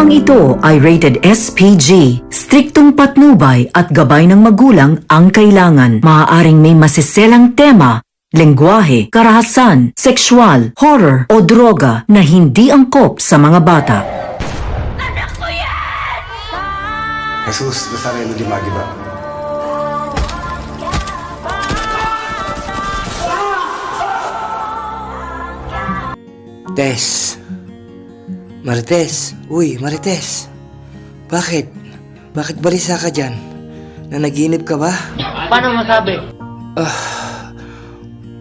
Programang ito ay rated SPG. Striktong patnubay at gabay ng magulang ang kailangan. Maaaring may masiselang tema, lengguwahe, karahasan, sexual, horror o droga na hindi angkop sa mga bata. Jesus Nazareno di Magiba. Tess. Marites. Uy, Marites. Bakit? Bakit balisa ka dyan? Nanaginip ka ba? Paano masabi?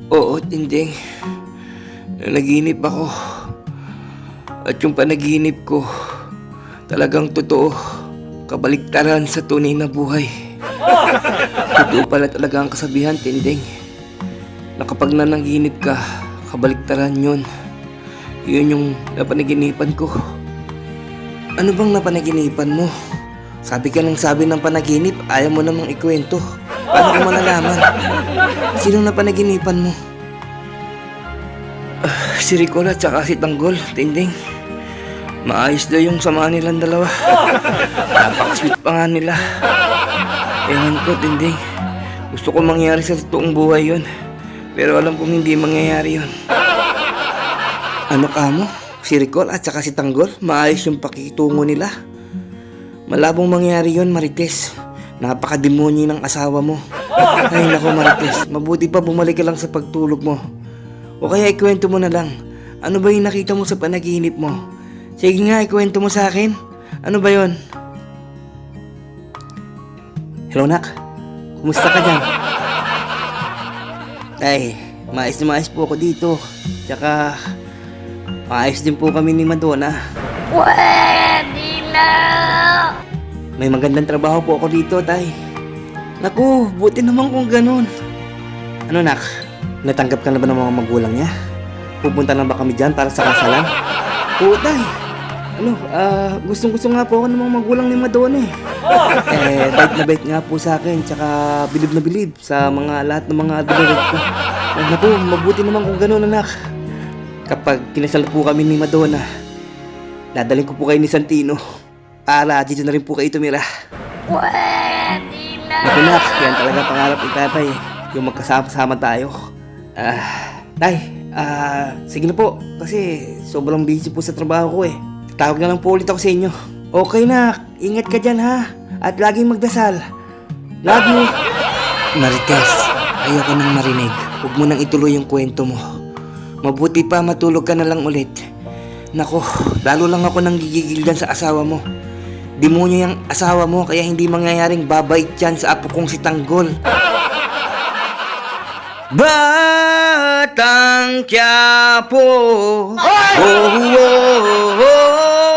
Oo, Tinding. Nanaginip ako. At yung panaginip ko, talagang totoo. Kabaliktaran sa tunay na buhay. Totoo pala talaga ang kasabihan, Tinding. Na kapag nanaginip ka, kabaliktaran yun. Yun yung napanaginipan ko. Ano bang napanaginipan mo? Sabi ka ng sabi ng panaginip, ayaw mo namang ikwento. Paano ko malalaman? Sino napanaginipan mo? Si Ricola at saka si Tanggol, Tinding. Maayos daw yung samahan nilang dalawa. Napaka-sweet pa nga nila. Ewan ko, Tinding. Gusto ko mangyari sa totoong buhay yun. Pero alam kong hindi mangyayari yun. Ano ka mo? Si Ricol at saka si Tanggol, maayos yung pakikitungo nila. Malabong mangyari yun, Marites. Napakademonyo ng asawa mo. Ay nako, Marites, mabuti pa bumalik ka lang sa pagtulog mo. O kaya ikwento mo na lang. Ano ba yung nakita mo sa panaginip mo? Sige nga, ikwento mo sa akin. Ano ba yon? Hello, Nak. Kumusta ka dyan? Ay, maayos na maayos po ako dito. Tsaka maayos din po kami ni Madonna. Pwede na! May magandang trabaho po ako dito, Tay. Naku, buti naman kung ganun. Ano, Nak? Natanggap ka na ba ng mga magulang niya? Pupunta na ba kami dyan para sa kasalan? Oo, Tay. Gustong-gusto nga po ako ng mga magulang ni Madonna eh. Bait na bait nga po sa akin, tsaka bilib na bilib sa lahat ng mga adulad ko. Naku, mabuti naman kung ganun, anak. Kapag kinasal po kami ni Madonna, dadalhin ko po kayo ni Santino para dito na rin po kayo tumira. Pwede na! Naku, Nak, yan talaga pangarap ni tatay, yung magkasama-sama tayo. Tay, sige na po, kasi sobrang busy po sa trabaho ko eh. Tawag na lang po ulit ako sa inyo. Okay, Nak, ingat ka dyan ha, at laging magdasal. Love you. Marites, ayoko nang marinig. Huwag mo nang ituloy yung kwento mo. Mabuti pa matulog ka na lang ulit. Nako, lalo lang ako nang gigigil dyan sa asawa mo. Demonyo yung asawa mo, kaya hindi mangyayaring babait yan sa apo kong si Tanggol. Batang Quiapo, oh, oh, oh, oh.